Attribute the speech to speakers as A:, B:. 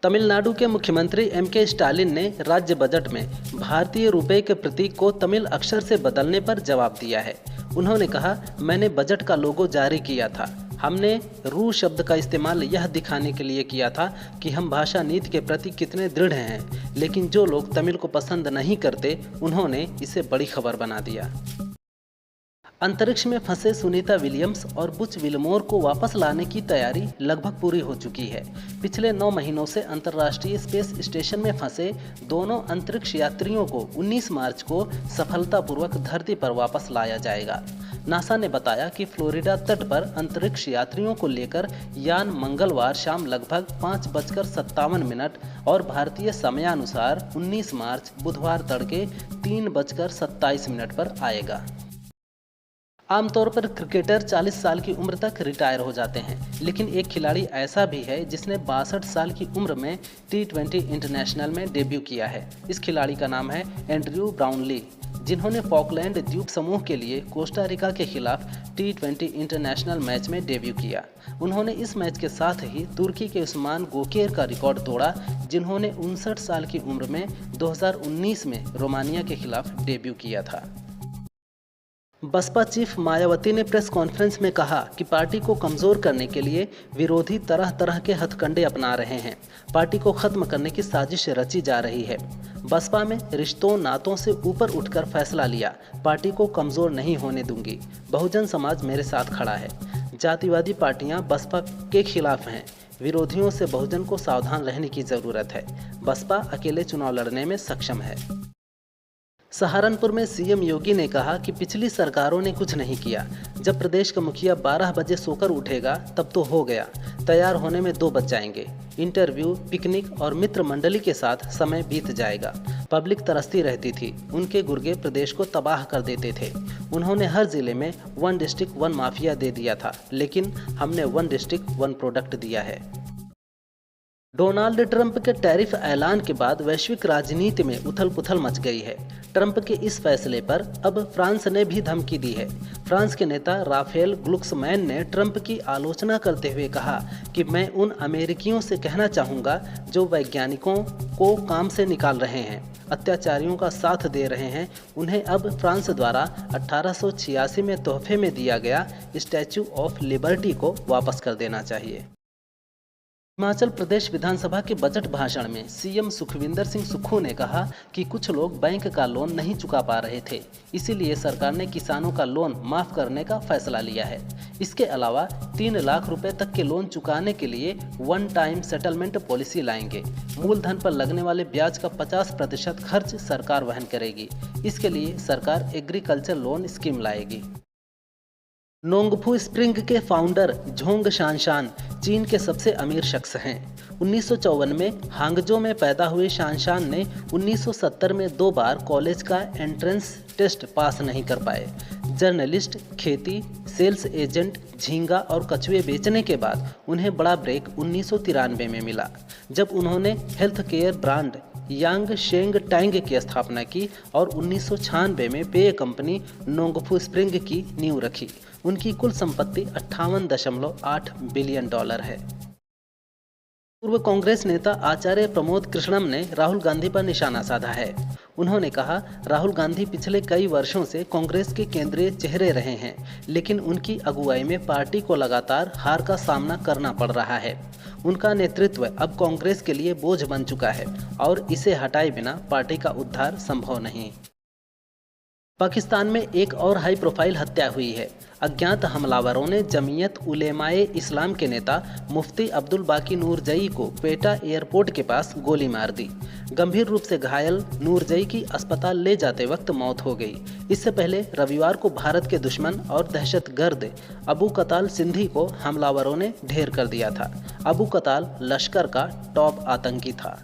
A: तमिलनाडु के मुख्यमंत्री MK. Stalin ने राज्य बजट में भारतीय रुपये के प्रतीक को तमिल अक्षर से बदलने पर जवाब दिया है। उन्होंने कहा, मैंने बजट का लोगो जारी किया था। हमने रू शब्द का इस्तेमाल यह दिखाने के लिए किया था कि हम भाषा नीति के प्रति कितने दृढ़ हैं, लेकिन जो लोग तमिल को पसंद नहीं करते उन्होंने इसे बड़ी खबर बना दिया। अंतरिक्ष में फंसे सुनीता विलियम्स और बुच विलमोर को वापस लाने की तैयारी लगभग पूरी हो चुकी है। पिछले 9 महीनों से अंतर्राष्ट्रीय स्पेस स्टेशन में फंसे दोनों अंतरिक्ष यात्रियों को 19 मार्च को सफलतापूर्वक धरती पर वापस लाया जाएगा। नासा ने बताया कि फ्लोरिडा तट पर अंतरिक्ष यात्रियों को लेकर यान मंगलवार शाम लगभग 5:57 और भारतीय समयानुसार 19 मार्च बुधवार तड़के 3:27 पर आएगा। आमतौर पर क्रिकेटर 40 साल की उम्र तक रिटायर हो जाते हैं, लेकिन एक खिलाड़ी ऐसा भी है जिसने 62 साल की उम्र में T20 इंटरनेशनल में डेब्यू किया है। इस खिलाड़ी का नाम है एंड्रयू ब्राउनली, जिन्होंने फॉकलैंड द्वीप समूह के लिए कोस्टा रिका के खिलाफ T20 इंटरनेशनल मैच में डेब्यू किया। उन्होंने इस मैच के साथ ही तुर्की के उस्मान गोकेर का रिकॉर्ड तोड़ा, जिन्होंने 59 साल की उम्र में 2019 में रोमानिया के खिलाफ डेब्यू किया था। बसपा चीफ मायावती ने प्रेस कॉन्फ्रेंस में कहा कि पार्टी को कमजोर करने के लिए विरोधी तरह तरह के हथकंडे अपना रहे हैं। पार्टी को खत्म करने की साजिश रची जा रही है। बसपा में रिश्तों नातों से ऊपर उठकर फैसला लिया, पार्टी को कमजोर नहीं होने दूंगी। बहुजन समाज मेरे साथ खड़ा है। जातिवादी पार्टियां बसपा के खिलाफ हैं। विरोधियों से बहुजन को सावधान रहने की जरूरत है। बसपा अकेले चुनाव लड़ने में सक्षम है। सहारनपुर में सीएम योगी ने कहा कि पिछली सरकारों ने कुछ नहीं किया। जब प्रदेश का मुखिया 12 बजे सोकर उठेगा तब तो हो गया, तैयार होने में 2 बज जाएंगे। इंटरव्यू, पिकनिक और मित्र मंडली के साथ समय बीत जाएगा। पब्लिक तरसती रहती थी, उनके गुर्गे प्रदेश को तबाह कर देते थे। उन्होंने हर जिले में 1 डिस्ट्रिक्ट 1 माफिया दे दिया था, लेकिन हमने 1 डिस्ट्रिक्ट 1 प्रोडक्ट दिया है। डोनाल्ड ट्रंप के टैरिफ ऐलान के बाद वैश्विक राजनीति में उथल पुथल मच गई है। ट्रंप के इस फैसले पर अब फ्रांस ने भी धमकी दी है। फ्रांस के नेता राफेल ग्लुक्समैन ने ट्रंप की आलोचना करते हुए कहा कि मैं उन अमेरिकियों से कहना चाहूँगा जो वैज्ञानिकों को काम से निकाल रहे हैं, अत्याचारियों का साथ दे रहे हैं, उन्हें अब फ्रांस द्वारा 1886 में तोहफे में दिया गया स्टैच्यू ऑफ लिबर्टी को वापस कर देना चाहिए। हिमाचल प्रदेश विधानसभा के बजट भाषण में सीएम सुखविंदर सिंह सुक्खू ने कहा कि कुछ लोग बैंक का लोन नहीं चुका पा रहे थे, इसीलिए सरकार ने किसानों का लोन माफ करने का फैसला लिया है। इसके अलावा 3 लाख रुपए तक के लोन चुकाने के लिए 1 टाइम सेटलमेंट पॉलिसी लाएंगे। मूलधन पर लगने वाले ब्याज का 50% खर्च सरकार वहन करेगी। इसके लिए सरकार एग्रीकल्चर लोन स्कीम लाएगी। नोंगफू स्प्रिंग के फाउंडर झोंग शानशान चीन के सबसे अमीर शख्स हैं। 1954 में हांगजो में पैदा हुए शानशान ने 1970 में 2 बार कॉलेज का एंट्रेंस टेस्ट पास नहीं कर पाए। जर्नलिस्ट, खेती, सेल्स एजेंट, झींगा और कछुए बेचने के बाद उन्हें बड़ा ब्रेक 1993 में मिला, जब उन्होंने हेल्थ केयर ब्रांड यांग शेंग टैंग की स्थापना की और 1996 में पेय कंपनी नोंगफू स्प्रिंग की नींव रखी। उनकी कुल संपत्ति $58.8 बिलियन है। पूर्व कांग्रेस नेता आचार्य प्रमोद कृष्णम ने राहुल गांधी पर निशाना साधा है। उन्होंने कहा, राहुल गांधी पिछले कई वर्षों से कांग्रेस के केंद्रीय चेहरे रहे हैं, लेकिन उनकी अगुवाई में पार्टी को लगातार हार का सामना करना पड़ रहा है। उनका नेतृत्व अब कांग्रेस के लिए बोझ बन चुका है और इसे हटाए बिना पार्टी का उद्धार संभव नहीं। पाकिस्तान में एक और हाई प्रोफाइल हत्या हुई है। अज्ञात हमलावरों ने जमीयत उलेमाए इस्लाम के नेता मुफ्ती अब्दुल बाकी नूरजई को क्वेटा एयरपोर्ट के पास गोली मार दी। गंभीर रूप से घायल नूरजई की अस्पताल ले जाते वक्त मौत हो गई। इससे पहले रविवार को भारत के दुश्मन और दहशतगर्द अबू कताल सिंधी को हमलावरों ने ढेर कर दिया था। अबू कताल लश्कर का टॉप आतंकी था।